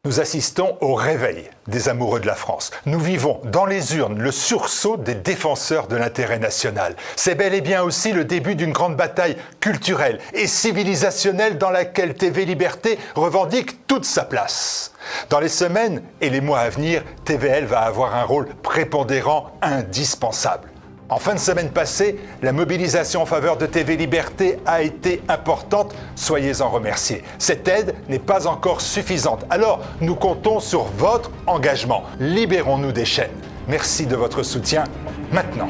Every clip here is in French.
Nous assistons au réveil des amoureux de la France. Nous vivons dans les urnes le sursaut des défenseurs de l'intérêt national. C'est bel et bien aussi le début d'une grande bataille culturelle et civilisationnelle dans laquelle TV Liberté revendique toute sa place. Dans les semaines et les mois à venir, TVL va avoir un rôle prépondérant, indispensable. En fin de semaine passée, la mobilisation en faveur de TV Liberté a été importante, soyez-en remerciés. Cette aide n'est pas encore suffisante, alors nous comptons sur votre engagement. Libérons-nous des chaînes. Merci de votre soutien maintenant.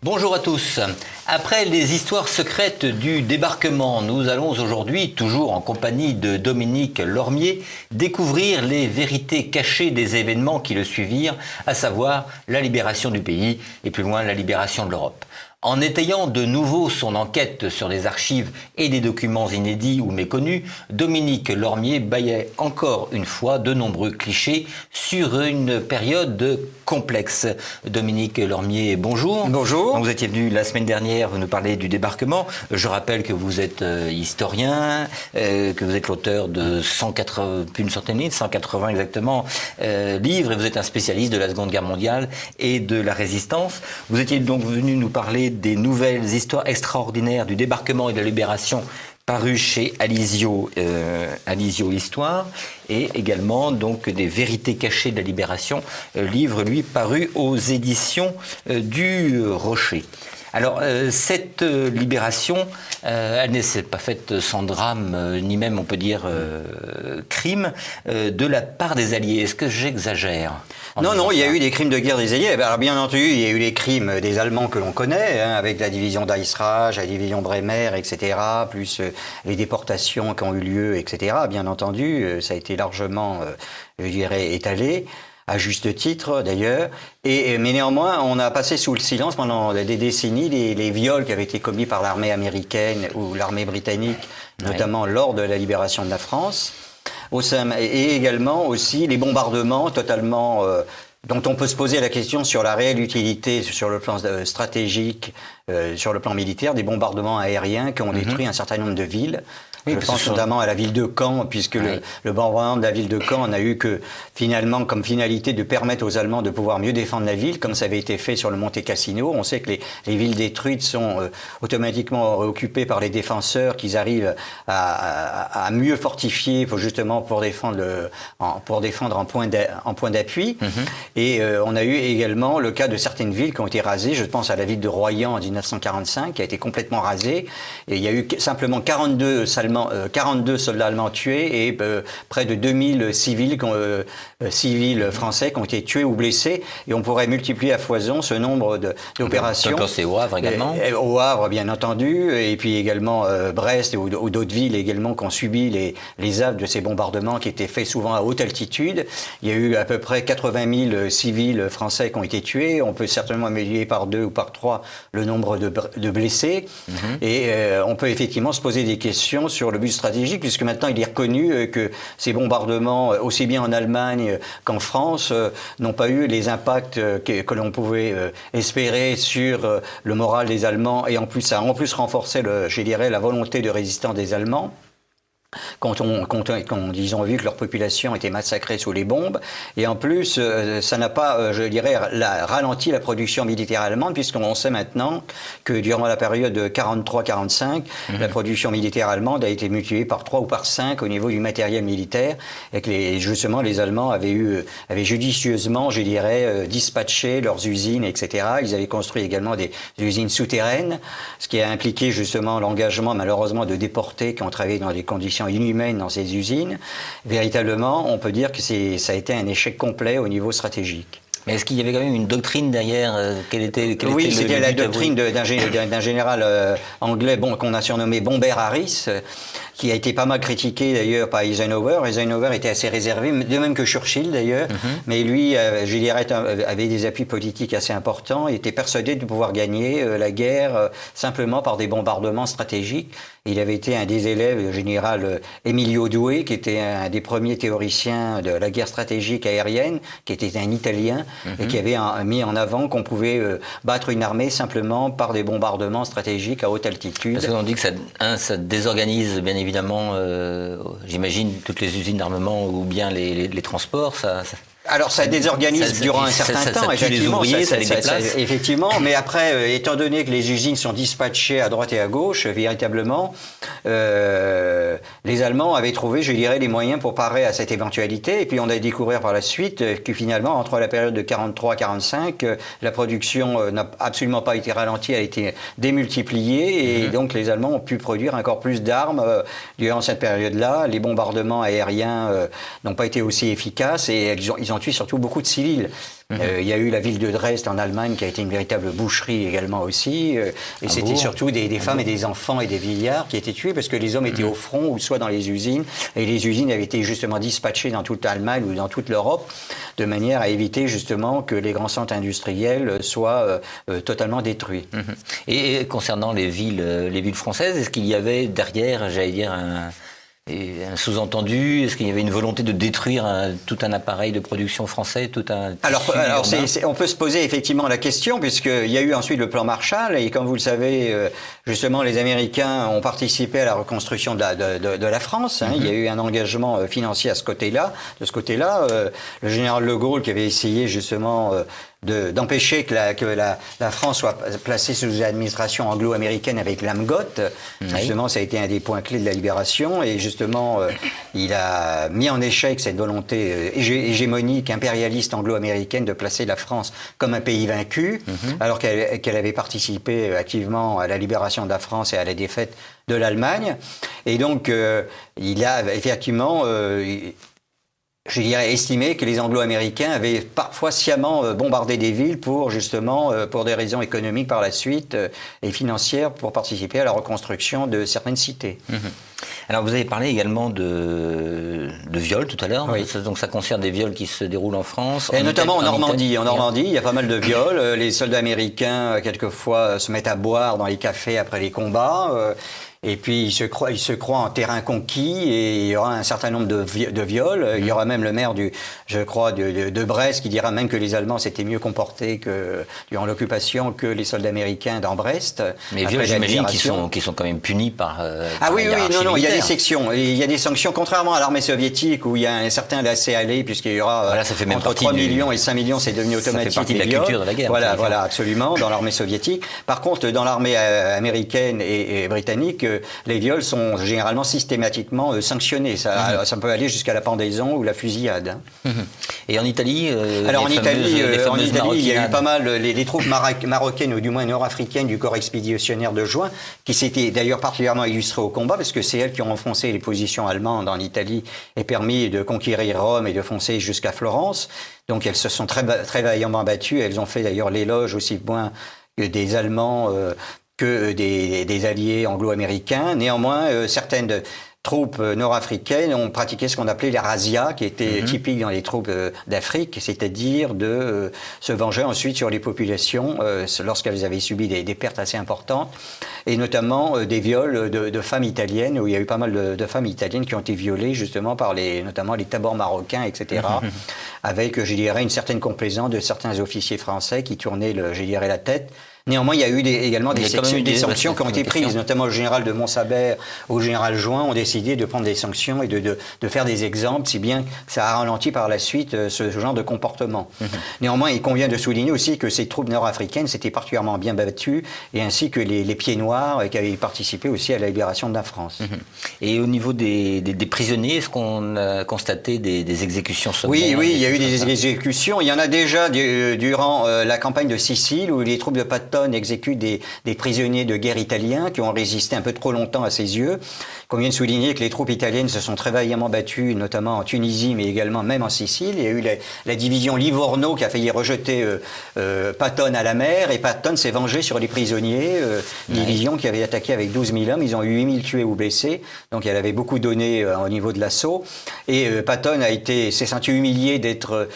Bonjour à tous. Après les histoires secrètes du débarquement, nous allons aujourd'hui, toujours en compagnie de Dominique Lormier, découvrir les vérités cachées des événements qui le suivirent, à savoir la libération du pays et plus loin la libération de l'Europe. En étayant de nouveau son enquête sur des archives et des documents inédits ou méconnus, Dominique Lormier baillait encore une fois de nombreux clichés sur une période complexe. Dominique Lormier, bonjour. Bonjour. Donc vous étiez venu la semaine dernière, vous nous parlez du débarquement. Je rappelle que vous êtes historien, que vous êtes l'auteur de 180 exactement, livres, et vous êtes un spécialiste de la Seconde Guerre mondiale et de la Résistance. Vous étiez donc venu nous parler des nouvelles histoires extraordinaires du débarquement et de la libération paru chez Alizio Histoire, et également donc des vérités cachées de la libération, livre lui paru aux éditions du Rocher. Alors, cette libération, elle ne s'est pas faite sans drame, ni même, on peut dire, crime, de la part des Alliés. Est-ce que j'exagère? Non, il y a eu des crimes de guerre des Alliés. Alors, bien entendu, il y a eu les crimes des Allemands que l'on connaît, avec la division d'Eisrach, la division Bremer, etc., plus les déportations qui ont eu lieu, etc. Bien entendu, ça a été largement, je dirais, étalé. À juste titre d'ailleurs, mais néanmoins on a passé sous le silence pendant des décennies les viols qui avaient été commis par l'armée américaine ou l'armée britannique, notamment lors de la libération de la France, et également aussi les bombardements totalement dont on peut se poser la question sur la réelle utilité sur le plan stratégique, sur le plan militaire, des bombardements aériens qui ont détruit un certain nombre de villes. Oui, je pense notamment à la ville de Caen, puisque le bombardement de la ville de Caen n'a eu que finalement comme finalité de permettre aux Allemands de pouvoir mieux défendre la ville, comme ça avait été fait sur le Monte Cassino. On sait que les villes détruites sont automatiquement occupées par les défenseurs, qu'ils arrivent à mieux fortifier justement pour défendre en point d'appui. Et on a eu également le cas de certaines villes qui ont été rasées. Je pense à la ville de Royan en 1945, qui a été complètement rasée. Et il y a eu simplement 42 soldats allemands tués et près de 2000 civils français qui ont été tués ou blessés. Et on pourrait multiplier à foison ce nombre d'opérations. On peut penser au Havre également. Au Havre, bien entendu, et puis également Brest ou d'autres villes également qui ont subi les affres de ces bombardements qui étaient faits souvent à haute altitude. Il y a eu à peu près 80 000 civils français qui ont été tués. On peut certainement multiplier par 2 ou par 3 le nombre de blessés. Et on peut effectivement se poser des questions sur le but stratégique, puisque maintenant il est reconnu que ces bombardements, aussi bien en Allemagne qu'en France, n'ont pas eu les impacts que l'on pouvait espérer sur le moral des Allemands, et en plus ça a renforcé, je dirais, la volonté de résistance des Allemands. Quand ils ont vu que leur population était massacrée sous les bombes. Et en plus, ça n'a pas, je dirais, ralenti la production militaire allemande, puisqu'on sait maintenant que durant la période de 43-45, la production militaire allemande a été multipliée par 3 ou par 5 au niveau du matériel militaire, et que justement les Allemands avaient judicieusement, je dirais, dispatché leurs usines, etc. Ils avaient construit également des usines souterraines, ce qui a impliqué justement l'engagement, malheureusement, de déportés qui ont travaillé dans des conditions inhumaines dans ces usines. Véritablement, on peut dire que ça a été un échec complet au niveau stratégique. Mais est-ce qu'il y avait quand même une doctrine derrière? Oui, c'était la but à doctrine d'un général anglais qu'on a surnommé Bomber Harris, qui a été pas mal critiqué d'ailleurs par Eisenhower. Eisenhower était assez réservé, de même que Churchill d'ailleurs, mais lui, je dirais, avait des appuis politiques assez importants. Il était persuadé de pouvoir gagner la guerre simplement par des bombardements stratégiques. Il avait été un des élèves du général Emilio Doué, qui était un des premiers théoriciens de la guerre stratégique aérienne, qui était un Italien, et qui avait mis en avant qu'on pouvait battre une armée simplement par des bombardements stratégiques à haute altitude. Parce qu'on dit que ça désorganise bien évidemment, j'imagine, toutes les usines d'armement ou bien les transports. Alors ça désorganise durant un certain temps, ça tue les ouvriers, ça les déplace. Effectivement, mais après, étant donné que les usines sont dispatchées à droite et à gauche, véritablement, les Allemands avaient trouvé, je dirais, les moyens pour parer à cette éventualité. Et puis on a découvert par la suite que finalement, entre la période de 43-45, la production n'a absolument pas été ralentie, a été démultipliée, et donc les Allemands ont pu produire encore plus d'armes durant cette période-là. Les bombardements aériens n'ont pas été aussi efficaces, et ils ont tué surtout beaucoup de civils. Il y a eu la ville de Dresde en Allemagne qui a été une véritable boucherie également aussi. Et c'était surtout des femmes et des enfants et des vieillards qui étaient tués parce que les hommes étaient au front ou soit dans les usines. Et les usines avaient été justement dispatchées dans toute l'Allemagne ou dans toute l'Europe de manière à éviter justement que les grands centres industriels soient totalement détruits. Et concernant les villes françaises, est-ce qu'il y avait derrière, j'allais dire, un sous-entendu? Est-ce qu'il y avait une volonté de détruire tout un appareil de production français, Alors on peut se poser effectivement la question, puisqu'il y a eu ensuite le plan Marshall, et comme vous le savez, justement, les Américains ont participé à la reconstruction de la France. Il y a eu un engagement financier de ce côté-là. Le général de Gaulle, qui avait essayé justement d'empêcher que la France soit placée sous l'administration anglo-américaine avec l'AMGOT. Justement, ça a été un des points clés de la libération, et justement, il a mis en échec cette volonté hégémonique, impérialiste anglo-américaine de placer la France comme un pays vaincu, alors qu'elle avait participé activement à la libération de la France et à la défaite de l'Allemagne. Et donc, il a effectivement... je dirais estimé que les Anglo-Américains avaient parfois sciemment bombardé des villes pour justement, pour des raisons économiques par la suite et financières, pour participer à la reconstruction de certaines cités. Alors vous avez parlé également de viols tout à l'heure. Oui. Donc ça concerne des viols qui se déroulent en France. Et notamment en Normandie. En Normandie, il y a pas mal de viols. Les soldats américains, quelquefois, se mettent à boire dans les cafés après les combats. Et puis ils se croient en terrain conquis, et il y aura un certain nombre de viols. Il y aura même le maire de Brest qui dira même que les Allemands s'étaient mieux comportés durant l'occupation que les soldats américains dans Brest. Mais viols, j'imagine, qui sont quand même punis par non, il y a des sections. Il y a des sanctions, contrairement à l'armée soviétique où il y a un certain laisser-aller, puisqu'il y aura entre 3 millions et 5 millions, c'est devenu automatique. Ça fait partie de la culture de la guerre. Voilà, absolument, dans l'armée soviétique. Par contre, dans l'armée américaine et britannique, les viols sont généralement systématiquement sanctionnés. Ça peut aller jusqu'à la pendaison ou la fusillade. Et en Italie Alors en Italie, il y a eu pas mal les troupes marocaines, ou du moins nord-africaines, du corps expéditionnaire de juin, qui s'étaient d'ailleurs particulièrement illustrées au combat, parce que c'est elles qui ont enfoncé les positions allemandes en Italie et permis de conquérir Rome et de foncer jusqu'à Florence. Donc elles se sont très vaillamment battues. Elles ont fait d'ailleurs l'éloge aussi bien des Allemands que des alliés anglo-américains. Néanmoins, certaines troupes nord-africaines ont pratiqué ce qu'on appelait les razzias, qui était typique dans les troupes d'Afrique, c'est-à-dire de se venger ensuite sur les populations lorsqu'elles avaient subi des pertes assez importantes, et notamment des viols de femmes italiennes, où il y a eu pas mal de femmes italiennes qui ont été violées justement par notamment les tabors marocains, etc., avec, je dirais, une certaine complaisance de certains officiers français qui tournaient, je dirais, la tête. Néanmoins, il y a eu également des sanctions qui ont été prises, notamment le général de Montsabert ou le général Join ont décidé de prendre des sanctions et de faire des exemples, si bien que ça a ralenti par la suite ce genre de comportement. Néanmoins, il convient de souligner aussi que ces troupes nord-africaines s'étaient particulièrement bien battues, et ainsi que les pieds noirs qui avaient participé aussi à la libération de la France. Et au niveau des prisonniers, est-ce qu'on a constaté des exécutions sommaires? Oui, il y a eu des exécutions. Il y en a déjà durant la campagne de Sicile, où les troupes de Patton Patton exécute des prisonniers de guerre italiens qui ont résisté un peu trop longtemps à ses yeux. Il convient de souligner que les troupes italiennes se sont très vaillamment battues, notamment en Tunisie, mais également même en Sicile. Il y a eu la division Livorno qui a failli rejeter Patton à la mer, et Patton s'est vengé sur les prisonniers. Division qui avait attaqué avec 12 000 hommes. Ils ont eu 8 000 tués ou blessés. Donc elle avait beaucoup donné au niveau de l'assaut. Et Patton s'est senti humilié d'être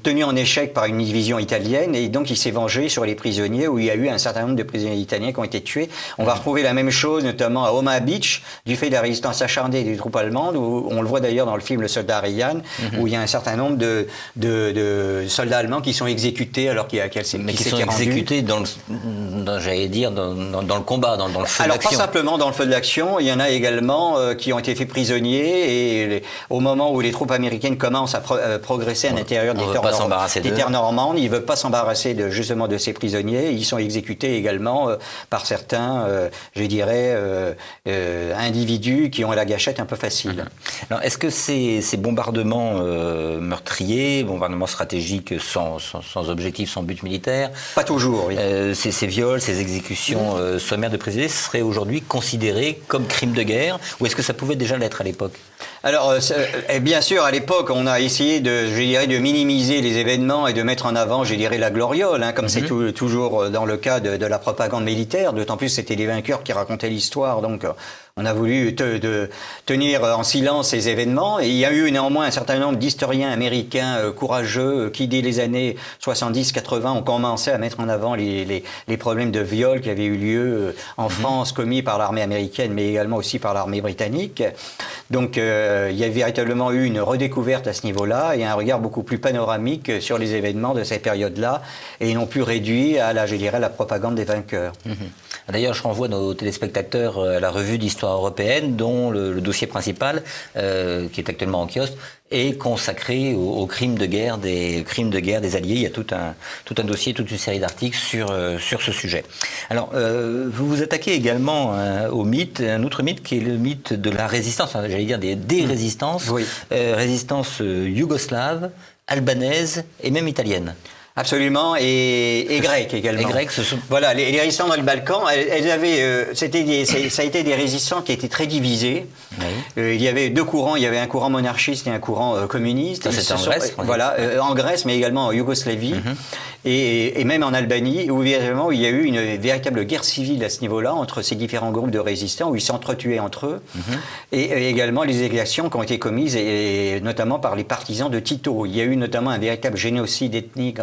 tenu en échec par une division italienne, et donc il s'est vengé sur les prisonniers, où il y a eu un certain nombre de prisonniers italiens qui ont été tués. On va retrouver la même chose, notamment à Omaha Beach, du fait de la résistance acharnée des troupes allemandes, où on le voit d'ailleurs dans le film Le Soldat Ryan, où il y a un certain nombre de soldats allemands qui sont exécutés alors qu'il y a qui sont exécutés dans le combat, dans le feu de l'action. Alors pas simplement dans le feu de l'action, il y en a également qui ont été faits prisonniers, et au moment où les troupes américaines commencent à progresser à l'intérieur des terres normandes, ils ne veulent pas s'embarrasser justement de ces prisonniers. Ils sont exécutés également par certains, individus qui ont la gâchette un peu facile. Alors, est-ce que ces bombardements meurtriers, bombardements stratégiques sans objectif, sans but militaire, pas toujours, oui. Ces viols, ces exécutions sommaires de prisonniers seraient aujourd'hui considérés comme crimes de guerre, ou est-ce que ça pouvait déjà l'être à l'époque? Alors, bien sûr, à l'époque, on a essayé de minimiser les événements et de mettre en avant, la gloriole, comme c'est toujours dans le cas de la propagande militaire. D'autant plus, c'était les vainqueurs qui racontaient l'histoire, donc on a voulu tenir en silence ces événements. Et il y a eu néanmoins un certain nombre d'historiens américains courageux qui, dès les années 70-80, ont commencé à mettre en avant les problèmes de viol qui avaient eu lieu en France, commis par l'armée américaine, mais également aussi par l'armée britannique. Donc, il y a véritablement eu une redécouverte à ce niveau-là et un regard beaucoup plus panoramique sur les événements de cette période-là, et non plus réduit à la propagande des vainqueurs. D'ailleurs, je renvoie nos téléspectateurs à la revue d'histoire européenne, dont le dossier principal, qui est actuellement en kiosque, est consacré aux crimes de guerre des Alliés. Il y a tout un dossier, toute une série d'articles sur ce sujet. Alors, vous vous attaquez également au mythe, un autre mythe qui est le mythe de la résistance, des résistances, oui. Résistance yougoslave, albanaise et même italienne. Absolument, et grecques également. Les Grecs, voilà, les résistants dans le Balkan, elles avaient, ça a été des résistants qui étaient très divisés. Oui. Il y avait deux courants, il y avait un courant monarchiste et un courant communiste. C'était en Grèce. Voilà, en Grèce, mais également en Yougoslavie, et même en Albanie, où véritablement il y a eu une véritable guerre civile à ce niveau-là entre ces différents groupes de résistants, où ils s'entretuaient entre eux, et également les exactions qui ont été commises, et notamment par les partisans de Tito. Il y a eu notamment un véritable génocide ethnique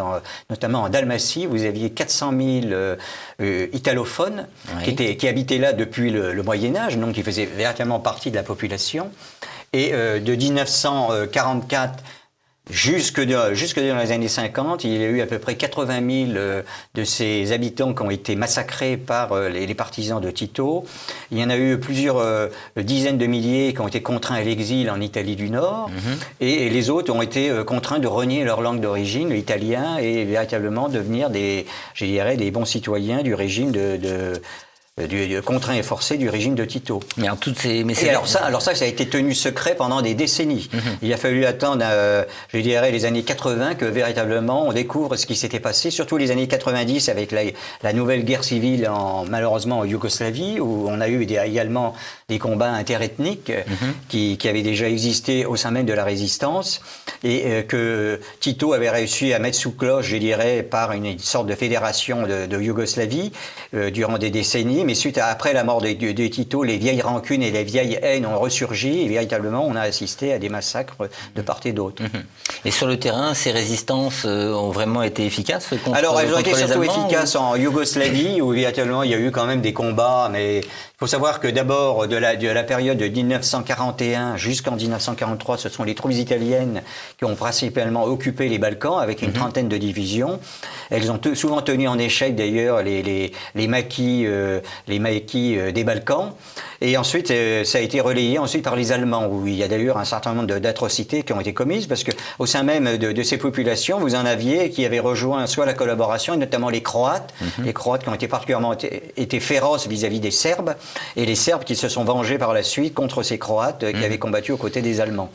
notamment en Dalmatie. Vous aviez 400 000 italophones qui habitaient là depuis le Moyen-Âge, donc qui faisaient véritablement partie de la population. Et de 1944 jusque dans les années 50, il y a eu à peu près 80 000 de ces habitants qui ont été massacrés par les partisans de Tito. Il y en a eu plusieurs dizaines de milliers qui ont été contraints à l'exil en Italie du Nord. Et les autres ont été contraints de renier leur langue d'origine, l'italien, et véritablement devenir des bons citoyens du régime contraint et forcé du régime de Tito. Alors ça, ça a été tenu secret pendant des décennies. Il a fallu attendre, les années 80 que véritablement on découvre ce qui s'était passé, surtout les années 90 avec la nouvelle guerre civile malheureusement en Yougoslavie, où on a eu également des combats interethniques qui avaient déjà existé au sein même de la résistance, et que Tito avait réussi à mettre sous cloche, par une sorte de fédération de Yougoslavie durant des décennies. Mais après la mort de Tito, les vieilles rancunes et les vieilles haines ont ressurgi, et véritablement on a assisté à des massacres de part et d'autre. Et sur le terrain, ces résistances ont vraiment été efficaces contre les Allemands? Alors elles ont été surtout efficaces en Yougoslavie, où véritablement il y a eu quand même des combats, mais il faut savoir que d'abord de la période de 1941 jusqu'en 1943, ce sont les troupes italiennes qui ont principalement occupé les Balkans avec une trentaine de divisions. Elles ont souvent tenu en échec d'ailleurs les maquis des Balkans. Et ensuite, ça a été relayé ensuite par les Allemands, où il y a d'ailleurs un certain nombre d'atrocités qui ont été commises, parce que au sein même de ces populations, vous en aviez qui avaient rejoint soit la collaboration, et notamment les Croates qui ont été particulièrement féroces vis-à-vis des Serbes, et les Serbes qui se sont vengés par la suite contre ces Croates qui avaient combattu aux côtés des Allemands.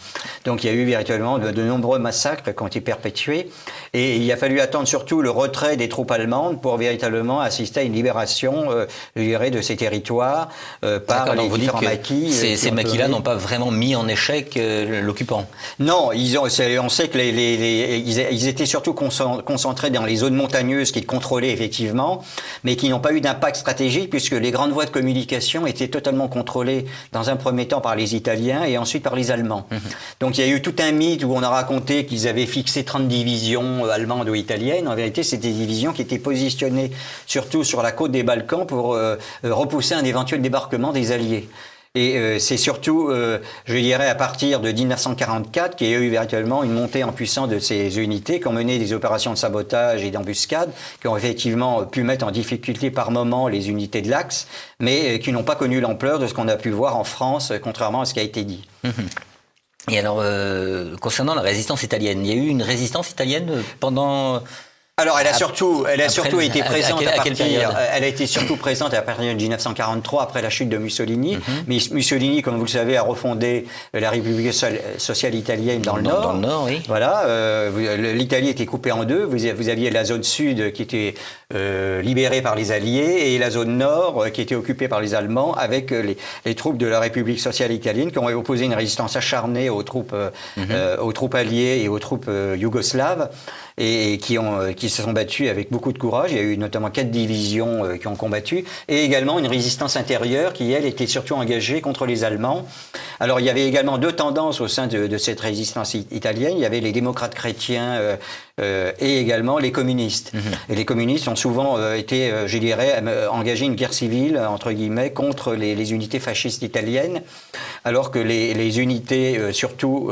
Donc il y a eu véritablement de nombreux massacres qui ont été perpétués, et il a fallu attendre surtout le retrait des troupes allemandes pour véritablement assister à une libération, je dirais, de ces territoires par les différents maquis. Ces maquis-là n'ont pas vraiment mis en échec l'occupant. Non, on sait que ils étaient surtout concentrés dans les zones montagneuses qu'ils contrôlaient effectivement, mais qui n'ont pas eu d'impact stratégique puisque les grandes voies de communication étaient totalement contrôlées dans un premier temps par les Italiens et ensuite par les Allemands. Donc il y a eu tout un mythe où on a raconté qu'ils avaient fixé 30 divisions allemandes ou italiennes. En vérité, c'était des divisions qui étaient positionnées surtout sur la côte des Balkans pour repousser un éventuel débarquement des Alliés. Et c'est surtout, je dirais, à partir de 1944 qu'il y a eu véritablement une montée en puissance de ces unités qui ont mené des opérations de sabotage et d'embuscade, qui ont effectivement pu mettre en difficulté par moment les unités de l'Axe, mais qui n'ont pas connu l'ampleur de ce qu'on a pu voir en France, contrairement à ce qui a été dit. Et alors, concernant la résistance italienne, il y a eu une résistance italienne pendant... Alors, elle a surtout été présente à quelle période ? Elle a été surtout présente à partir de 1943, après la chute de Mussolini. Mais Mussolini, comme vous le savez, a refondé la République sociale italienne dans le Nord. Dans le Nord, oui. Voilà. L'Italie était coupée en deux. Vous aviez la zone sud qui était libérée par les Alliés et la zone nord qui était occupée par les Allemands, avec les troupes de la République sociale italienne qui ont opposé une résistance acharnée aux troupes alliées et aux troupes yougoslaves, et qui se sont battus avec beaucoup de courage. Il y a eu notamment 4 divisions qui ont combattu, et également une résistance intérieure qui, elle, était surtout engagée contre les Allemands. Alors, il y avait également 2 tendances au sein de cette résistance italienne. Il y avait les démocrates chrétiens et également les communistes. Et les communistes ont souvent été, je dirais, engagés une guerre civile, entre guillemets, contre les unités fascistes italiennes, alors que les unités, surtout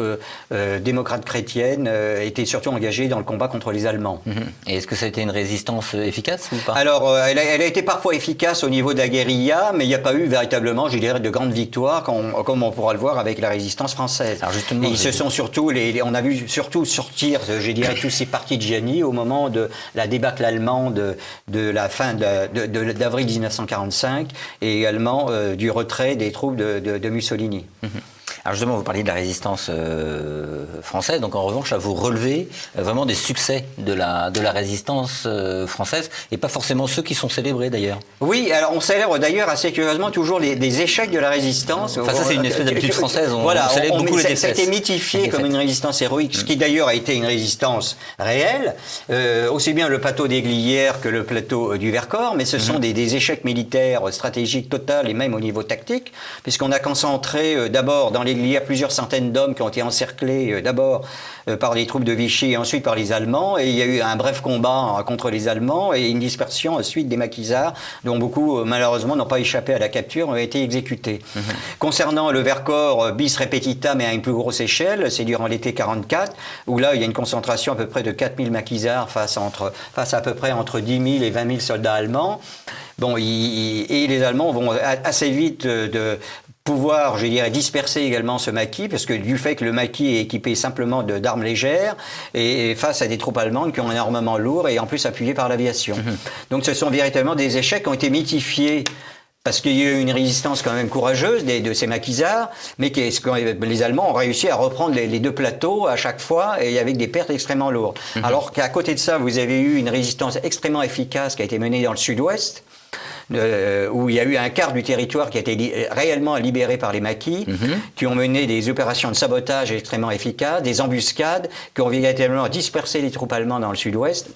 démocrates chrétiennes, étaient surtout engagées dans le combat contre les Allemands. Et est-ce que ça a été une résistance efficace ou pas ? Alors, elle a été parfois efficace au niveau de la guérilla, mais il n'y a pas eu véritablement, je dirais, de grandes victoires, comme on pourra le voir avec la résistance française. Alors justement, et ils se sont surtout, on a vu surtout sortir, je dirais, tous ces partigiani au moment de la débâcle allemande de la fin d'avril 1945, et également du retrait des troupes de Mussolini. Alors justement, vous parliez de la résistance française, donc en revanche, vous relevez vraiment des succès de la résistance française, et pas forcément ceux qui sont célébrés d'ailleurs. Oui, alors on célèbre d'ailleurs assez curieusement toujours les échecs de la résistance. Enfin, ça c'est une espèce d'habitude française, on célèbre beaucoup les défaites. Ça a été mythifié comme une résistance héroïque, ce qui d'ailleurs a été une résistance réelle, aussi bien le plateau des Glières que le plateau du Vercors, mais ce sont des échecs militaires stratégiques totaux, et même au niveau tactique, puisqu'on a concentré d'abord dans les Glières plusieurs centaines d'hommes qui ont été encerclés d'abord par les troupes de Vichy et ensuite par les Allemands, et il y a eu un bref combat contre les Allemands et une dispersion ensuite des maquisards, dont beaucoup malheureusement n'ont pas échappé à la capture, ont été exécutés. Concernant le Vercors, bis repetita, mais à une plus grosse échelle, c'est durant l'été 44, où là il y a une concentration à peu près de 4000 maquisards face à peu près entre 10 000 et 20 000 soldats allemands. Bon, et les Allemands vont assez vite pouvoir, je dirais, disperser également ce maquis, parce que du fait que le maquis est équipé simplement d'armes légères, et face à des troupes allemandes qui ont un armement lourd et en plus appuyé par l'aviation. Donc ce sont véritablement des échecs qui ont été mythifiés, parce qu'il y a eu une résistance quand même courageuse de ces maquisards, mais les Allemands ont réussi à reprendre les 2 plateaux à chaque fois, et avec des pertes extrêmement lourdes. Alors qu'à côté de ça, vous avez eu une résistance extrêmement efficace qui a été menée dans le sud-ouest, où il y a eu un quart du territoire qui a été réellement libéré par les maquis, qui ont mené des opérations de sabotage extrêmement efficaces, des embuscades, qui ont véritablement dispersé les troupes allemandes dans le sud-ouest.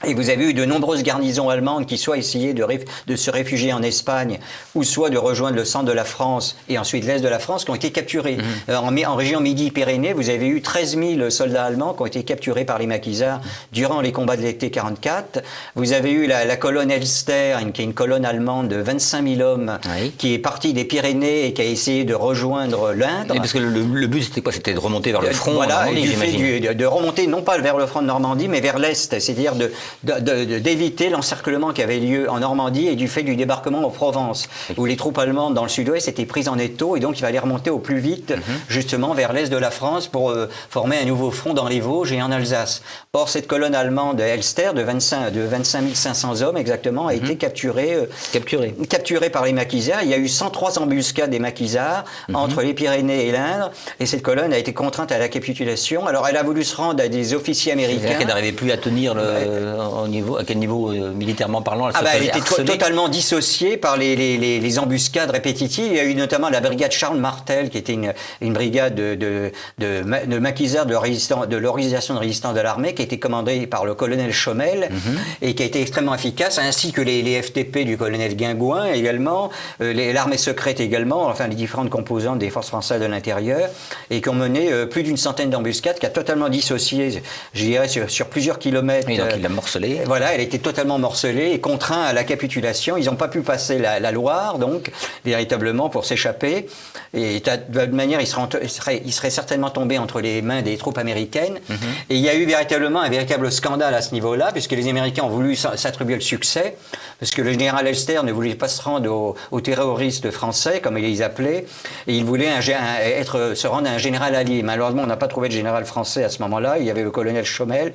Et vous avez eu de nombreuses garnisons allemandes qui soit essayaient de se réfugier en Espagne, ou soit de rejoindre le centre de la France et ensuite l'est de la France, qui ont été capturés. En région Midi-Pyrénées, vous avez eu 13 000 soldats allemands qui ont été capturés par les maquisards durant les combats de l'été 44. Vous avez eu la colonne Elster, qui est une colonne allemande de 25 000 hommes, qui est partie des Pyrénées et qui a essayé de rejoindre l'Indre. Parce que le but, c'était quoi ? C'était de remonter vers le front voilà, en Normandie, de remonter non pas vers le front de Normandie, mais vers l'Est, c'est-à-dire d'éviter l'encerclement qui avait lieu en Normandie et du fait du débarquement en Provence, où les troupes allemandes dans le sud-ouest étaient prises en étau et donc il fallait remonter au plus vite justement vers l'est de la France pour former un nouveau front dans les Vosges et en Alsace. Or, cette colonne allemande Elster de 25 500 hommes exactement a été capturée par les maquisards. Il y a eu 103 embuscades des maquisards entre les Pyrénées et l'Indre et cette colonne a été contrainte à la capitulation. Alors, elle a voulu se rendre à des officiers américains. C'est-à-dire qu'elle n'arrivait plus à tenir à quel niveau militairement parlant elle était totalement dissociée par les embuscades répétitives. Il y a eu notamment la brigade Charles Martel, qui était une brigade de maquisards de l'organisation de résistance de l'armée, qui a été commandée par le colonel Chomel et qui a été extrêmement efficace, ainsi que les FTP du colonel Guingouin également, l'armée secrète également, enfin les différentes composantes des forces françaises de l'intérieur, et qui ont mené plus d'une centaine d'embuscades, qui a totalement dissocié, je dirais, sur plusieurs kilomètres. Oui, donc il l'a morcelée. Voilà, elle était totalement morcelée et contraint à la capitulation. Ils n'ont pas pu passer la Loire, donc, véritablement, pour s'échapper. Et de toute manière, ils seraient certainement tombés entre les mains des troupes américaines. Et il y a eu véritablement un véritable scandale à ce niveau-là, puisque les Américains ont voulu s'attribuer le succès, parce que le général Elster ne voulait pas se rendre aux terroristes français, comme ils les appelaient, et il voulait se rendre à un général allié. Malheureusement, on n'a pas trouvé de général français à ce moment-là. Il y avait le colonel Chomel,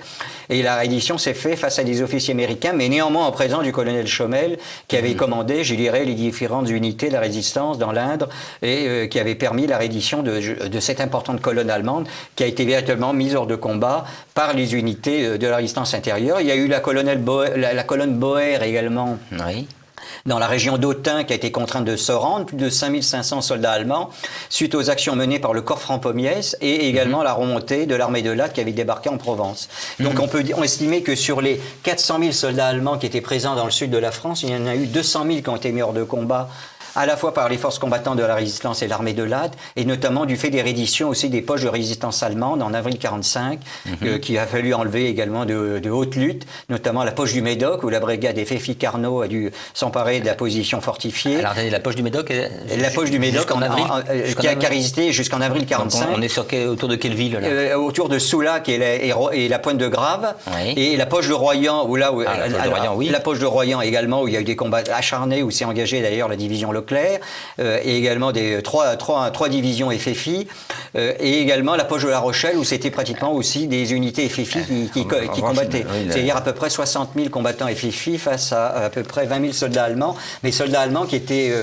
et la reddition s'est faite face à des officiers américains, mais néanmoins en présence du colonel Chomel, qui avait commandé, je dirais, les différentes unités de la résistance dans l'Indre, et qui avait permis la reddition de cette importante colonne allemande, qui a été véritablement mise hors de combat par les unités de la résistance intérieure. Il y a eu la colonne Boer également. Oui. Dans la région d'Autun, qui a été contrainte de se rendre, plus de 5500 soldats allemands, suite aux actions menées par le corps Franc-Pommiès et également la remontée de l'armée de Latte qui avait débarqué en Provence. Donc on estimait que sur les 400 000 soldats allemands qui étaient présents dans le sud de la France, il y en a eu 200 000 qui ont été mis hors de combat, à la fois par les forces combattantes de la résistance et l'armée de Latte, et notamment du fait des redditions aussi des poches de résistance allemande en avril 45, qu'il a fallu enlever également de haute lutte, notamment la poche du Médoc, où la brigade FFI Carnot a dû s'emparer de la position fortifiée. Alors attendez, la poche du Médoc La poche du Médoc en avril, qui a résisté jusqu'en avril 45. Donc on est autour de quelle ville là autour de Soulac et la Pointe de Grave, et la poche de Royan, la poche de Royan également, où il y a eu des combats acharnés, où s'est engagée d'ailleurs la division Leclerc, et également trois divisions FFI, et également la poche de La Rochelle, où c'était pratiquement aussi des unités FFI qui combattaient. C'est-à-dire à peu près 60 000 combattants FFI face à peu près 20 000 soldats allemands, mais soldats allemands qui étaient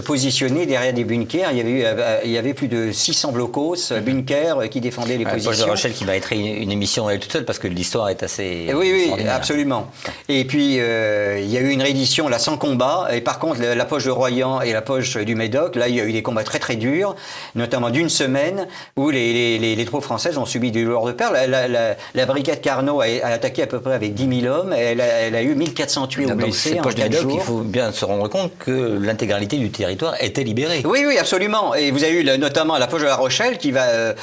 positionnés derrière des bunkers. Il y avait plus de 600 blocos, bunkers, qui défendaient les positions. La poche de La Rochelle qui mériterait une émission elle toute seule, parce que l'histoire est assez Oui, absolument. Et puis, il y a eu une réédition là sans combat, et par contre, la poche de Royan et la poche du Médoc, là, il y a eu des combats très très durs, notamment d'une semaine, où les troupes françaises ont subi du lourd de pertes. La brigade Carnot a attaqué à peu près avec 10 000 hommes, elle a eu 1400 tués ou blessés en 4 jours. Il faut bien se rendre compte que l'intégralité du territoire était libérée. Oui, absolument. Et vous avez eu notamment la poche de La Rochelle qui va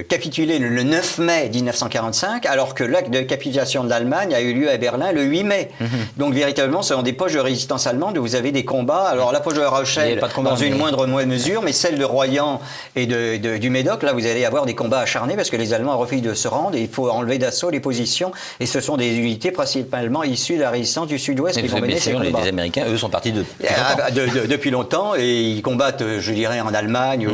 capituler le 9 mai 1945, alors que l'acte de capitulation de l'Allemagne a eu lieu à Berlin le 8 mai. Donc véritablement, ce sont des poches de résistance allemande où vous avez des combats. Alors la poche de La Rochelle, dans une moindre mesure, mais celle de Royan et du Médoc, là vous allez avoir des combats acharnés parce que les Allemands refusent de se rendre et il faut enlever d'assaut les positions. Et ce sont des unités principalement issues de la résistance du Sud-Ouest qui vont mener ces combats. Les Américains, eux, sont partis depuis longtemps et ils combattent, je dirais, en Allemagne,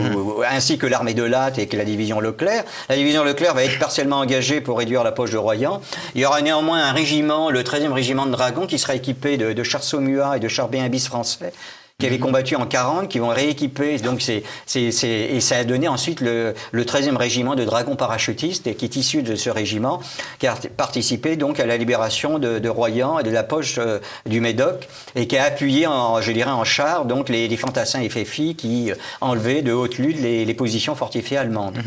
ainsi que l'armée de Latte et que la division Leclerc. La division Leclerc va être partiellement engagée pour réduire la poche de Royan. Il y aura néanmoins un régiment, le 13e régiment de dragons, qui sera équipé de chars Saumur et de chars B1 bis français, qui avaient combattu en 40, qui vont rééquiper. Donc et ça a donné ensuite le 13e régiment de dragons parachutistes, et qui est issu de ce régiment, qui a participé donc à la libération de Royan et de la poche du Médoc, et qui a appuyé en char donc les fantassins FFI qui enlevaient de haute lutte les positions fortifiées allemandes.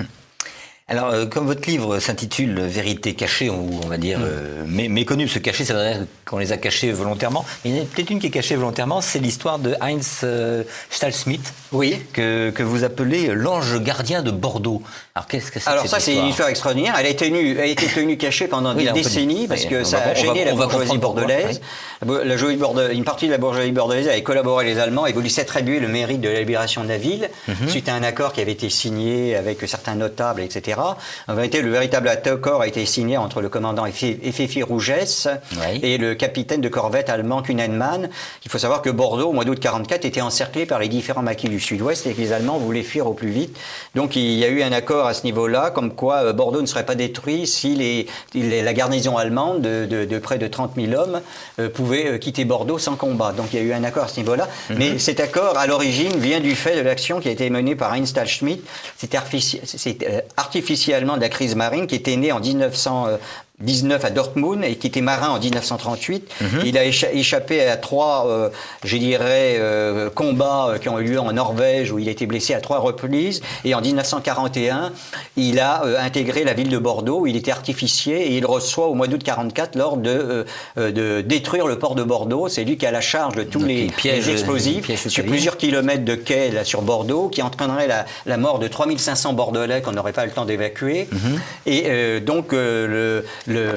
Alors, comme votre livre s'intitule Vérité cachée, ou on va dire méconnue, se cacher, ça veut dire qu'on les a cachés volontairement. Mais il y en a peut-être une qui est cachée volontairement, c'est l'histoire de Heinz Stahlschmidt, que vous appelez l'ange gardien de Bordeaux. Alors, qu'est-ce que c'est? Alors ça, c'est une histoire extraordinaire. Elle a été tenue cachée pendant des décennies, parce que ça a gêné la bourgeoisie bordelaise. Une partie de la bourgeoisie bordelaise avait collaboré les Allemands et voulu s'attribuer le mérite de la libération de la ville, suite à un accord qui avait été signé avec certains notables, etc. etc. En vérité, le véritable accord a été signé entre le commandant Effefi Rougès et le capitaine de corvette allemand Kunenmann. Il faut savoir que Bordeaux, au mois d'août 44, était encerclé par les différents maquis du sud-ouest et que les Allemands voulaient fuir au plus vite. Donc il y a eu un accord à ce niveau-là, comme quoi Bordeaux ne serait pas détruit si la garnison allemande de près de 30 000 hommes pouvait quitter Bordeaux sans combat. Donc il y a eu un accord à ce niveau-là. Mais cet accord, à l'origine, vient du fait de l'action qui a été menée par Heinz Schmidt. C'est artificiellement de la crise marine qui était née en 1919 à Dortmund et qui était marin en 1938. Il a échappé à 3, combats qui ont eu lieu en Norvège où il a été blessé à 3 reprises. Et en 1941, il a intégré la ville de Bordeaux où il était artificier et il reçoit au mois d'août 44 l'ordre de détruire le port de Bordeaux. C'est lui qui a la charge de tous les explosifs sur plusieurs kilomètres de quai là, sur Bordeaux qui entraînerait la mort de 3500 Bordelais qu'on n'aurait pas le temps d'évacuer. Et donc le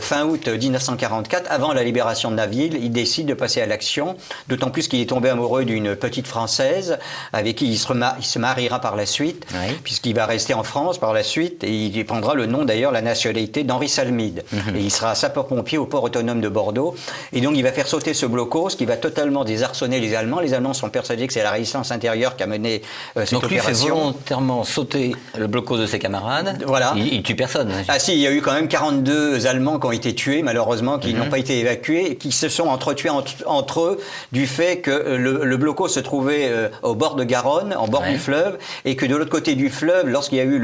fin août 1944, avant la libération de la ville, il décide de passer à l'action, d'autant plus qu'il est tombé amoureux d'une petite Française avec qui il se mariera par la suite, puisqu'il va rester en France par la suite, et il prendra le nom d'ailleurs, la nationalité d'Henri Salmide. Et il sera sapeur-pompier au port autonome de Bordeaux, et donc il va faire sauter ce blocos qui va totalement désarçonner les Allemands. Les Allemands sont persuadés que c'est la résistance intérieure qui a mené cette donc opération. Donc lui fait volontairement sauter le blocos de ses camarades, voilà. Il tue personne. Ah si, il y a eu quand même 42 Allemands qui ont été tués, malheureusement, qui n'ont pas été évacués, qui se sont entretués entre eux du fait que le blocos se trouvait au bord de Garonne, en bord du fleuve, et que de l'autre côté du fleuve, lorsqu'il y a eu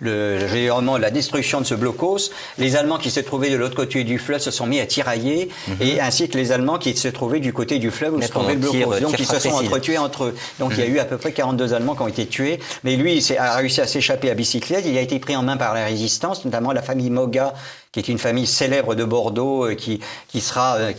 la destruction de ce blocos, les Allemands qui se trouvaient de l'autre côté du fleuve se sont mis à tirailler, et ainsi que les Allemands qui se trouvaient du côté du fleuve où se trouvait le blocos. Donc ils se sont entretués entre eux. Donc il y a eu à peu près 42 Allemands qui ont été tués, mais lui il a réussi à s'échapper à bicyclette. Il a été pris en main par la résistance, notamment la famille Moga, qui est une famille célèbre de Bordeaux, qui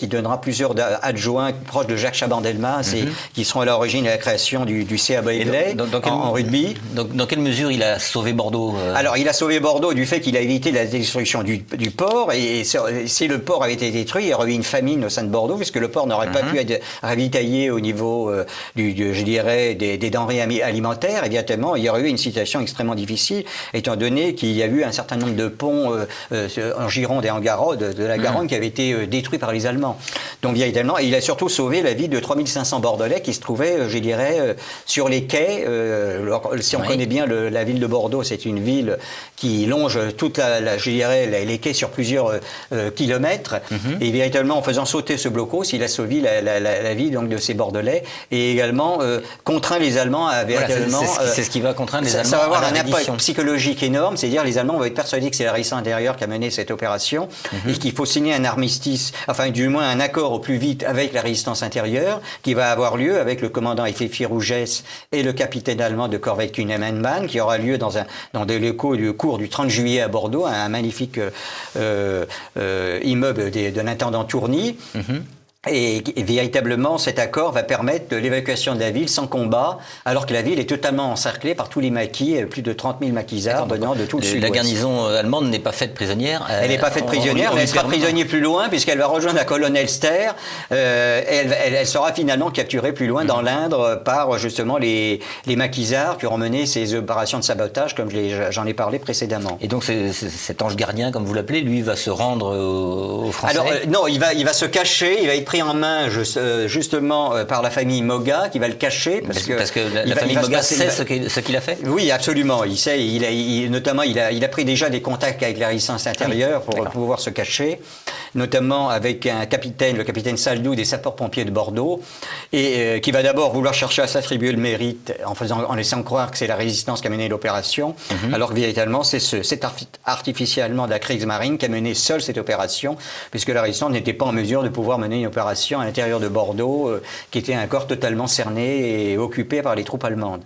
donnera plusieurs adjoints proches de Jacques Chaban-Delmas et qui seront à l'origine de la création du CA Bailey en rugby. Donc, dans quelle mesure il a sauvé Bordeaux Alors, il a sauvé Bordeaux du fait qu'il a évité la destruction du port, et si le port avait été détruit, il y aurait eu une famine au sein de Bordeaux, puisque le port n'aurait pas pu être ravitaillé au niveau des denrées alimentaires. Évidemment, il y aurait eu une situation extrêmement difficile, étant donné qu'il y a eu un certain nombre de ponts en Gironde et en Garonne, de la Garonne, qui avait été détruit par les Allemands. Donc, évidemment, il a surtout sauvé la vie de 3500 Bordelais qui se trouvaient, sur les quais. Si on connaît bien la ville de Bordeaux, c'est une ville qui longe toute les quais sur plusieurs kilomètres. Et véritablement, en faisant sauter ce blocos, il a sauvé la vie donc, de ces Bordelais et également contraint les Allemands à véritablement... c'est ce qui va contraindre les Allemands. Ça va avoir un impact psychologique énorme, c'est-à-dire les Allemands vont être persuadés que c'est la résistance intérieure qui a mené cette opération et qu'il faut signer un armistice, enfin du moins un accord au plus vite avec la résistance intérieure qui va avoir lieu avec le commandant Effefi Rougès et le capitaine allemand de corvette Kunenmann qui aura lieu dans des locaux du cours du 30 juillet à Bordeaux, un magnifique immeuble de l'intendant Tourny. Et véritablement, cet accord va permettre l'évacuation de la ville sans combat, alors que la ville est totalement encerclée par tous les maquis, plus de 30 000 maquisards venant de tout le sud-ouest. La garnison allemande n'est pas faite prisonnière. Elle n'est pas faite prisonnière, mais elle sera prisonnière plus loin, puisqu'elle va rejoindre la colonne Elster. Elle sera finalement capturée plus loin dans l'Indre par justement les maquisards qui auront mené ces opérations de sabotage, comme j'en ai parlé précédemment. Et donc cet ange gardien, comme vous l'appelez, lui va se rendre aux Français. Alors non, il va se cacher, il va être pris en main justement par la famille Moga qui va le cacher parce que la famille Moga sait ce qu'il a fait. Oui, absolument. Il sait. Notamment, il a pris déjà des contacts avec la résistance intérieure pour pouvoir se cacher, notamment avec le capitaine Saldou des sapeurs-pompiers de Bordeaux, et qui va d'abord vouloir chercher à s'attribuer le mérite en laissant croire que c'est la résistance qui a mené l'opération, alors que véritablement c'est artificiellement de la Kriegsmarine qui a mené seule cette opération, puisque la résistance n'était pas en mesure de pouvoir mener une opération à l'intérieur de Bordeaux, qui était un corps totalement cerné et occupé par les troupes allemandes.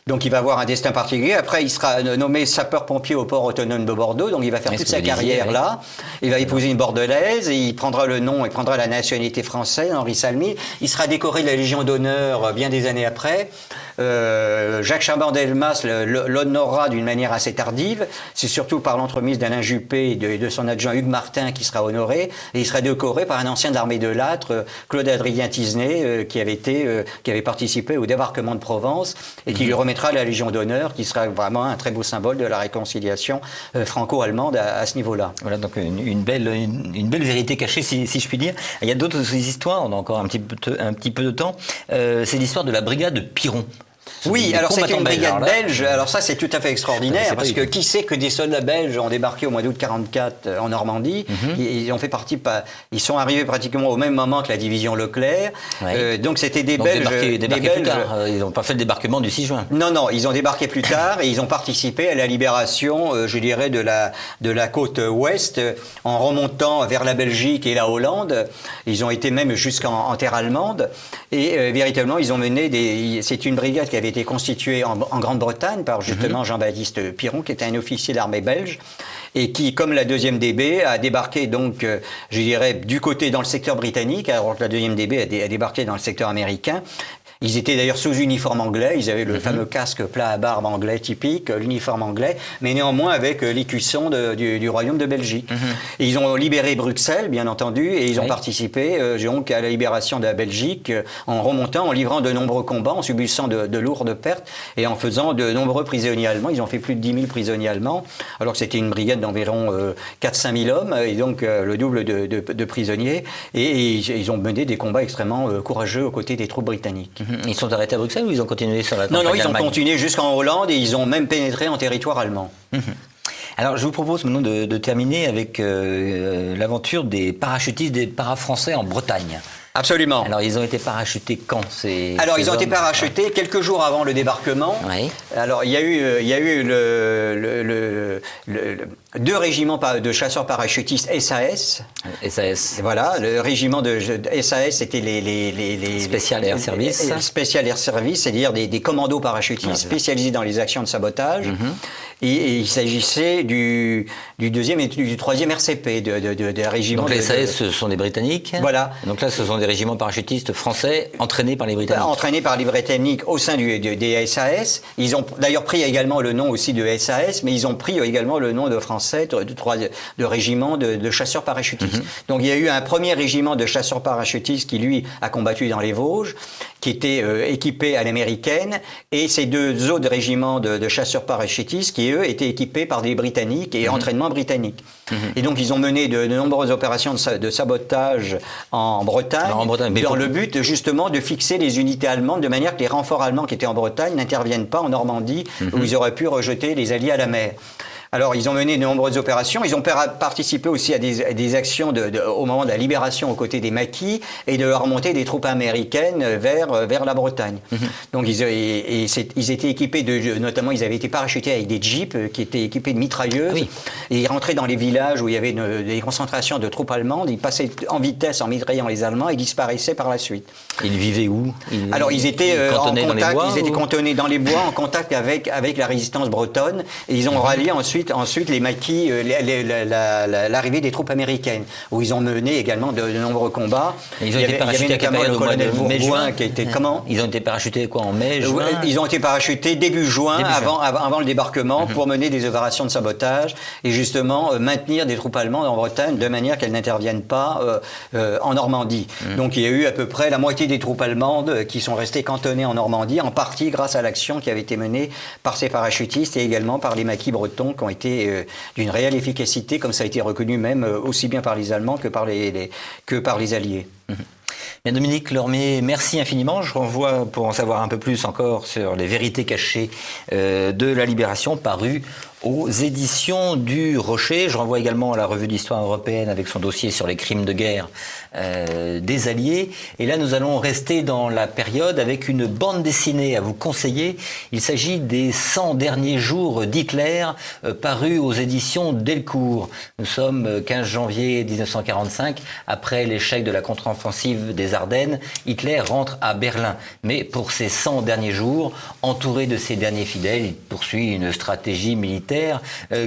Donc il va avoir un destin particulier. Après, il sera nommé sapeur-pompier au port autonome de Bordeaux, donc il va faire toute sa carrière là. Il va épouser une Bordelaise, et il prendra le nom, il prendra la nationalité française, Henri Salmide. Il sera décoré de la Légion d'honneur bien des années après. Jacques Chaban-Delmas l'honorera d'une manière assez tardive. C'est surtout par l'entremise d'Alain Juppé et de son adjoint Hugues Martin qui sera honoré. Et il sera décoré par un ancien de l'armée de Lattre, Claude-Adrien Tizenay, qui avait participé au débarquement de Provence et qui lui remettra la Légion d'honneur, qui sera vraiment un très beau symbole de la réconciliation franco-allemande à ce niveau-là. Voilà, donc une belle vérité cachée, si je puis dire. Il y a d'autres histoires, on a encore un petit peu de temps. C'est l'histoire de la brigade Piron. Oui, alors c'était une brigade belge. Alors ça, c'est tout à fait extraordinaire parce que qui sait que des soldats belges ont débarqué au mois d'août 44 en Normandie. Ils ont fait partie, ils sont arrivés pratiquement au même moment que la division Leclerc. Donc c'était des Belges. Débarqués plus tard. Ils n'ont pas fait le débarquement du 6 juin. Non, ils ont débarqué plus tard et ils ont participé à la libération, je dirais, de la côte ouest en remontant vers la Belgique et la Hollande. Ils ont été même jusqu'en terre allemande et véritablement ils ont mené c'est une brigade qui avait été constituée en Grande-Bretagne par justement Jean-Baptiste Piron, qui était un officier d'armée belge, et qui, comme la 2e DB, a débarqué donc, je dirais, du côté dans le secteur britannique, alors que la 2e DB a débarqué dans le secteur américain. Ils étaient d'ailleurs sous uniforme anglais, ils avaient le fameux casque plat à barbe anglais typique, l'uniforme anglais, mais néanmoins avec l'écusson du Royaume de Belgique. Et ils ont libéré Bruxelles, bien entendu, et ils ont participé donc à la libération de la Belgique en remontant, en livrant de nombreux combats, en subissant de lourdes pertes et en faisant de nombreux prisonniers allemands. Ils ont fait plus de 10 000 prisonniers allemands, alors que c'était une brigade d'environ 4-5 000 hommes, et donc le double de prisonniers, et ils ont mené des combats extrêmement courageux aux côtés des troupes britanniques. Ils sont arrêtés à Bruxelles ou ils ont continué sur la campagne? Non, ils ont continué jusqu'en Hollande et ils ont même pénétré en territoire allemand. Alors, je vous propose maintenant de terminer avec l'aventure des parachutistes, des para-français en Bretagne. Absolument. Alors, ils ont été parachutés quand ils ont été parachutés quelques jours avant le débarquement. Oui. Alors, il y a eu deux régiments de chasseurs parachutistes SAS. SAS. Voilà, le régiment de SAS, c'était les Special Air Service. Special Air Service, c'est-à-dire des commandos parachutistes spécialisés dans les actions de sabotage. Et il s'agissait du 2e et du 3e RCP, des régiments. Donc les SAS, ce sont des Britanniques. Voilà. Donc là, ce sont des régiments parachutistes français entraînés par les Britanniques. Entraînés par les Britanniques au sein des SAS. Ils ont d'ailleurs pris également le nom aussi de SAS, mais ils ont pris également le nom de français, de régiment de chasseurs parachutistes. Donc il y a eu un premier régiment de chasseurs parachutistes qui, lui, a combattu dans les Vosges, qui était équipé à l'américaine, et ces deux autres régiments de chasseurs parachutistes qui, eux, étaient équipés par des Britanniques et entraînement britannique. Et donc ils ont mené de nombreuses opérations de sabotage en Bretagne, dans le but justement de fixer les unités allemandes de manière que les renforts allemands qui étaient en Bretagne n'interviennent pas en Normandie, où ils auraient pu rejeter les Alliés à la mer. Alors, ils ont mené de nombreuses opérations. Ils ont participé aussi à des actions au moment de la libération aux côtés des maquis et de la remontée des troupes américaines vers la Bretagne. Donc, ils étaient équipés notamment, ils avaient été parachutés avec des jeeps qui étaient équipés de mitrailleuses. Et ils rentraient dans les villages où il y avait des concentrations de troupes allemandes. Ils passaient en vitesse en mitraillant les Allemands et disparaissaient par la suite. Ils vivaient où? Alors, ils étaient en contact. Ils étaient cantonnés dans les bois, en contact avec la résistance bretonne. Et ils ont rallié ensuite les maquis, l'arrivée des troupes américaines, où ils ont mené également de nombreux combats. Et ils ont été parachutés à quelle période? Le colonel Bourgoin qui était comment? Ils ont été parachutés quoi, en mai, juin? Ils ont été parachutés début juin, avant le débarquement, pour mener des opérations de sabotage et justement maintenir des troupes allemandes en Bretagne de manière qu'elles n'interviennent pas en Normandie. Donc il y a eu à peu près la moitié des troupes allemandes qui sont restées cantonnées en Normandie, en partie grâce à l'action qui avait été menée par ces parachutistes et également par les maquis bretons qui ont été d'une réelle efficacité, comme ça a été reconnu même aussi bien par les Allemands que par les Alliés. Bien, Dominique Lormier, merci infiniment. Je renvoie pour en savoir un peu plus encore sur les vérités cachées de la Libération, paru aux éditions du Rocher. Je renvoie également à la revue d'histoire européenne avec son dossier sur les crimes de guerre des Alliés. Et là, nous allons rester dans la période avec une bande dessinée à vous conseiller. Il s'agit des 100 derniers jours d'Hitler, paru aux éditions Delcourt. Nous sommes 15 janvier 1945. Après l'échec de la contre-offensive des Ardennes, Hitler rentre à Berlin. Mais pour ces 100 derniers jours, entouré de ses derniers fidèles, il poursuit une stratégie militaire militaire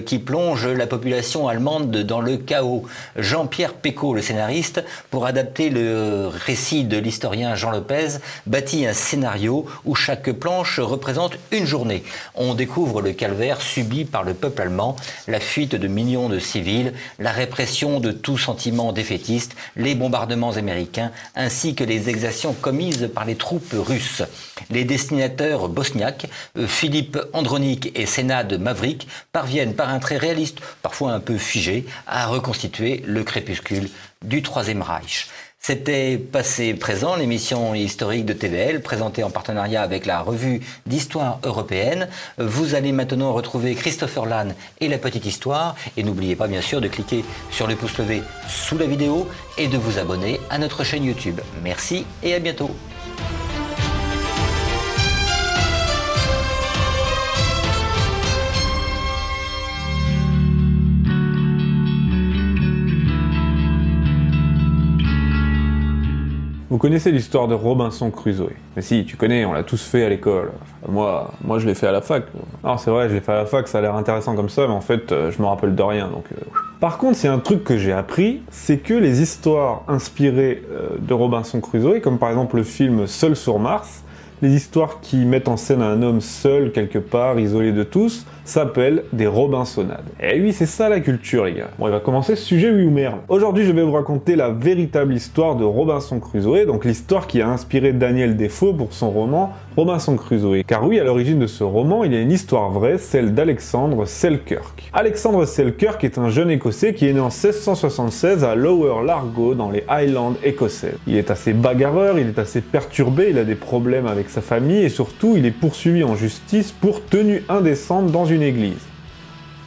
qui plonge la population allemande dans le chaos. Jean-Pierre Pecot, le scénariste, pour adapter le récit de l'historien Jean Lopez, bâtit un scénario où chaque planche représente une journée. On découvre le calvaire subi par le peuple allemand, la fuite de millions de civils, la répression de tout sentiment défaitiste, les bombardements américains, ainsi que les exactions commises par les troupes russes. Les dessinateurs bosniaques, Philippe Andronic et Senad Mavrik, parviennent par un trait réaliste, parfois un peu figé, à reconstituer le crépuscule du Troisième Reich. C'était Passé Présent, l'émission historique de TVL, présentée en partenariat avec la revue d'histoire européenne. Vous allez maintenant retrouver Christopher Lann et la petite histoire. Et n'oubliez pas bien sûr de cliquer sur le pouce levé sous la vidéo et de vous abonner à notre chaîne YouTube. Merci et à bientôt. Vous connaissez l'histoire de Robinson Crusoe? Mais si, tu connais, on l'a tous fait à l'école. Moi je l'ai fait à la fac. Alors c'est vrai, je l'ai fait à la fac, ça a l'air intéressant comme ça, mais en fait, je me rappelle de rien, donc... Par contre, c'est un truc que j'ai appris, c'est que les histoires inspirées de Robinson Crusoe, comme par exemple le film Seul sur Mars, les histoires qui mettent en scène un homme seul quelque part, isolé de tous, s'appellent des Robinsonades. Et oui, c'est ça la culture, les gars. Bon, il va commencer ce sujet, oui ou merde. Aujourd'hui, je vais vous raconter la véritable histoire de Robinson Crusoe, donc l'histoire qui a inspiré Daniel Defoe pour son roman Robinson Crusoe. Car oui, à l'origine de ce roman, il y a une histoire vraie, celle d'Alexander Selkirk. Alexander Selkirk est un jeune Écossais qui est né en 1676 à Lower Largo, dans les Highlands écossaises. Il est assez bagarreur, il est assez perturbé, il a des problèmes avec sa famille et surtout, il est poursuivi en justice pour tenue indécente dans une église.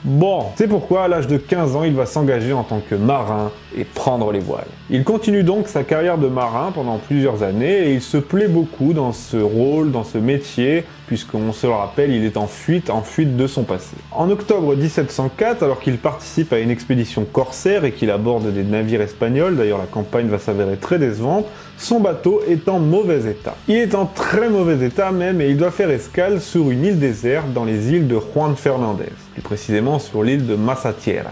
Bon, c'est pourquoi à l'âge de 15 ans, il va s'engager en tant que marin et prendre les voiles. Il continue donc sa carrière de marin pendant plusieurs années et il se plaît beaucoup dans ce rôle, dans ce métier, puisqu'on se le rappelle, il est en fuite de son passé. En octobre 1704, alors qu'il participe à une expédition corsaire et qu'il aborde des navires espagnols, d'ailleurs la campagne va s'avérer très décevante, son bateau est en mauvais état. Il est en très mauvais état même et il doit faire escale sur une île déserte dans les îles de Juan Fernandez, plus précisément sur l'île de Masatiera.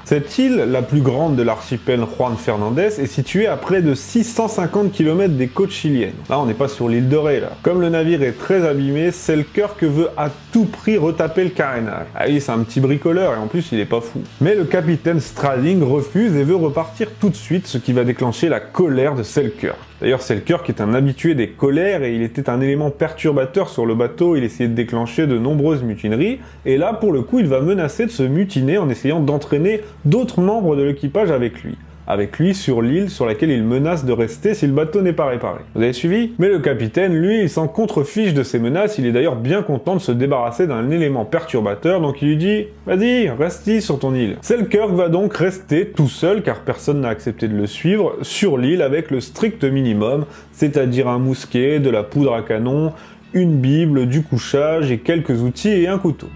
Cette île, la plus grande de l'archipel Juan Fernandez, est située à près de 650 km des côtes chiliennes. Là, on n'est pas sur l'île de Ré, là. Comme le navire est très abîmé, Selkirk veut à tout prix retaper le carénage. Ah oui, c'est un petit bricoleur et en plus, il est pas fou. Mais le capitaine Strading refuse et veut repartir tout de suite, ce qui va déclencher la colère de Selkirk. D'ailleurs, Selkirk est un habitué des colères et il était un élément perturbateur sur le bateau, il essayait de déclencher de nombreuses mutineries, et là, pour le coup, il va menacer de se mutiner en essayant d'entraîner d'autres membres de l'équipage avec lui. Sur l'île sur laquelle il menace de rester si le bateau n'est pas réparé. Vous avez suivi? Mais le capitaine, lui, il s'en contrefiche de ces menaces, il est d'ailleurs bien content de se débarrasser d'un élément perturbateur, donc il lui dit « Vas-y, reste sur ton île ». Selkirk va donc rester tout seul, car personne n'a accepté de le suivre, sur l'île avec le strict minimum, c'est-à-dire un mousquet, de la poudre à canon, une bible, du couchage et quelques outils et un couteau.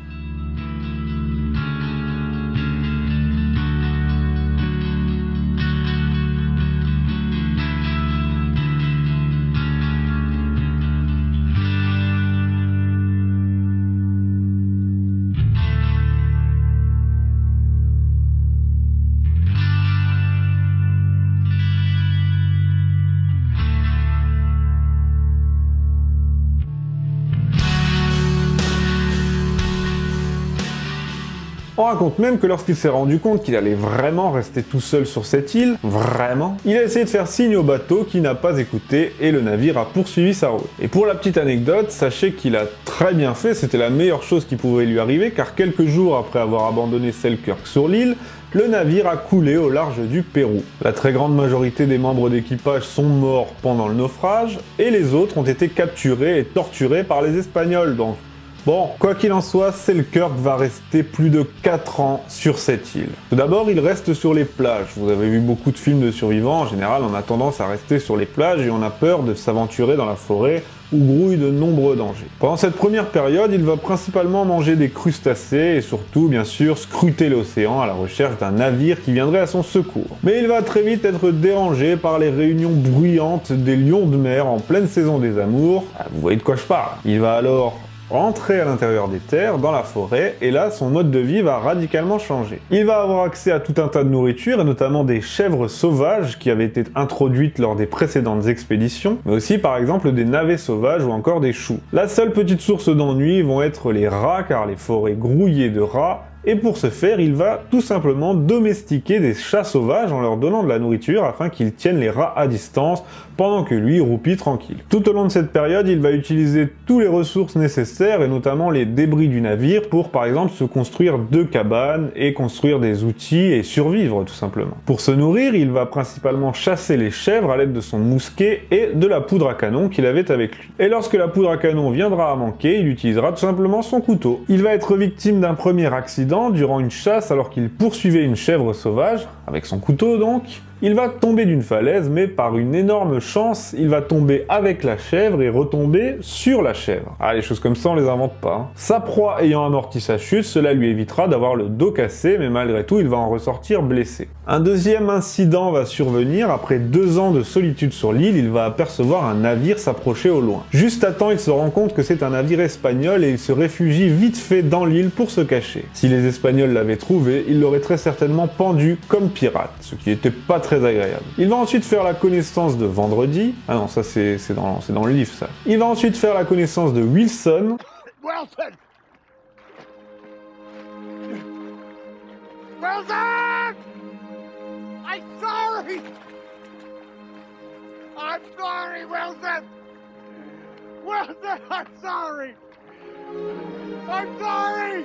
On raconte même que lorsqu'il s'est rendu compte qu'il allait vraiment rester tout seul sur cette île, il a essayé de faire signe au bateau qui n'a pas écouté et le navire a poursuivi sa route. Et pour la petite anecdote, sachez qu'il a très bien fait, c'était la meilleure chose qui pouvait lui arriver car quelques jours après avoir abandonné Selkirk sur l'île, le navire a coulé au large du Pérou. La très grande majorité des membres d'équipage sont morts pendant le naufrage et les autres ont été capturés et torturés par les Espagnols, donc bon, quoi qu'il en soit, Selkirk va rester plus de 4 ans sur cette île. Tout d'abord, il reste sur les plages. Vous avez vu beaucoup de films de survivants, en général on a tendance à rester sur les plages et on a peur de s'aventurer dans la forêt où grouillent de nombreux dangers. Pendant cette première période, il va principalement manger des crustacés et surtout, bien sûr, scruter l'océan à la recherche d'un navire qui viendrait à son secours. Mais il va très vite être dérangé par les réunions bruyantes des lions de mer en pleine saison des amours. Vous voyez de quoi je parle. Il va alors rentrer à l'intérieur des terres, dans la forêt, et là, son mode de vie va radicalement changer. Il va avoir accès à tout un tas de nourriture, et notamment des chèvres sauvages qui avaient été introduites lors des précédentes expéditions, mais aussi par exemple des navets sauvages ou encore des choux. La seule petite source d'ennui vont être les rats, car les forêts grouillées de rats, et pour ce faire, il va tout simplement domestiquer des chats sauvages en leur donnant de la nourriture afin qu'ils tiennent les rats à distance pendant que lui roupille tranquille. Tout au long de cette période, il va utiliser tous les ressources nécessaires et notamment les débris du navire pour par exemple se construire 2 cabanes et construire des outils et survivre tout simplement. Pour se nourrir, il va principalement chasser les chèvres à l'aide de son mousquet et de la poudre à canon qu'il avait avec lui. Et lorsque la poudre à canon viendra à manquer, il utilisera tout simplement son couteau. Il va être victime d'un premier accident durant une chasse alors qu'il poursuivait une chèvre sauvage, avec son couteau donc. Il va tomber d'une falaise, mais par une énorme chance, il va tomber avec la chèvre et retomber sur la chèvre. Ah, les choses comme ça, on les invente pas. Hein. Sa proie ayant amorti sa chute, cela lui évitera d'avoir le dos cassé, mais malgré tout, il va en ressortir blessé. Un deuxième incident va survenir. Après 2 ans de solitude sur l'île, il va apercevoir un navire s'approcher au loin. Juste à temps, il se rend compte que c'est un navire espagnol et il se réfugie vite fait dans l'île pour se cacher. Si les Espagnols l'avaient trouvé, ils l'auraient très certainement pendu comme pirate, ce qui n'était pas très agréable. Il va ensuite faire la connaissance de Vendredi. Ah non, ça c'est dans le livre ça. Il va ensuite faire la connaissance de Wilson. Wilson! Wilson! I'm sorry! I'm sorry, Wilson! Wilson, I'm sorry! I'm sorry!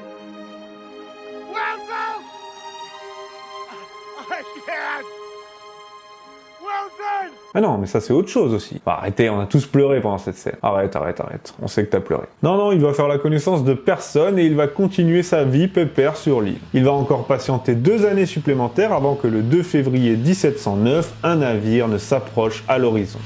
Wilson! I can't! Wilson! Ah non, mais ça c'est autre chose aussi. Bah, arrêtez, on a tous pleuré pendant cette scène. Arrête. On sait que t'as pleuré. Non, il va faire la connaissance de personne et il va continuer sa vie pépère sur l'île. Il va encore patienter 2 années supplémentaires avant que le 2 février 1709, un navire ne s'approche à l'horizon.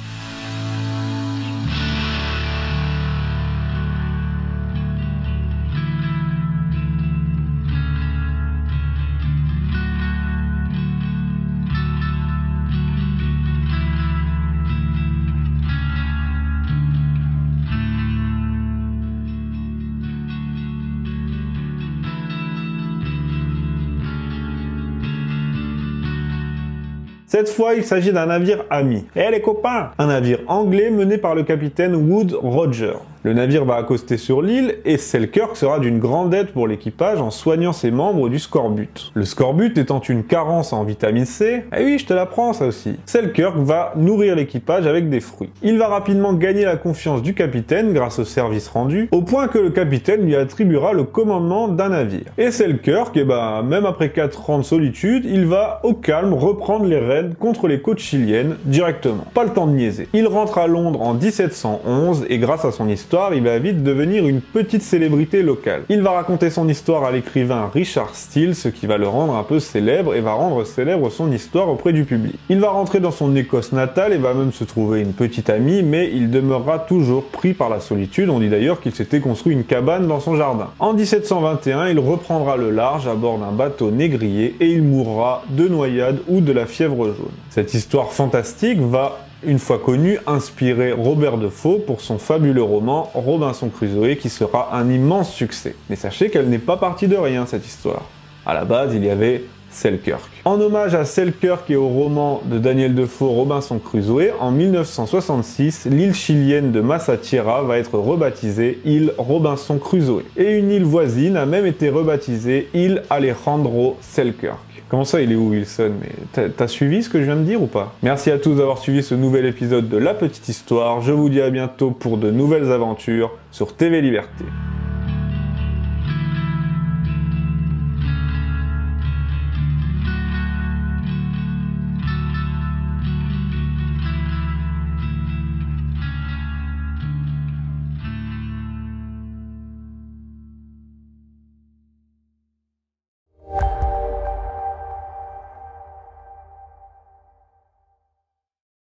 Cette fois, il s'agit d'un navire ami. Eh les copains! Un navire anglais mené par le capitaine Wood Roger. Le navire va accoster sur l'île et Selkirk sera d'une grande aide pour l'équipage en soignant ses membres du scorbut. Le scorbut étant une carence en vitamine C, eh oui, je te l'apprends ça aussi. Selkirk va nourrir l'équipage avec des fruits. Il va rapidement gagner la confiance du capitaine grâce au service rendu, au point que le capitaine lui attribuera le commandement d'un navire. Et Selkirk, même après 4 ans de solitude, il va au calme reprendre les raids contre les côtes chiliennes directement. Pas le temps de niaiser. Il rentre à Londres en 1711 et grâce à son histoire, il va vite devenir une petite célébrité locale. Il va raconter son histoire à l'écrivain Richard Steele, ce qui va le rendre un peu célèbre et va rendre célèbre son histoire auprès du public. Il va rentrer dans son Écosse natale et va même se trouver une petite amie, mais il demeurera toujours pris par la solitude. On dit d'ailleurs qu'il s'était construit une cabane dans son jardin. En 1721, il reprendra le large à bord d'un bateau négrier et il mourra de noyade ou de la fièvre jaune. Cette histoire fantastique va, une fois connu, inspirer Robert Defoe pour son fabuleux roman Robinson Crusoe qui sera un immense succès. Mais sachez qu'elle n'est pas partie de rien cette histoire. À la base, il y avait Selkirk. En hommage à Selkirk et au roman de Daniel Defoe Robinson Crusoe, en 1966, l'île chilienne de Massa Tierra va être rebaptisée île Robinson Crusoe. Et une île voisine a même été rebaptisée île Alejandro Selkirk. Comment ça, il est où Wilson? Mais t'as suivi ce que je viens de dire ou pas? Merci à tous d'avoir suivi ce nouvel épisode de La Petite Histoire. Je vous dis à bientôt pour de nouvelles aventures sur TV Liberté.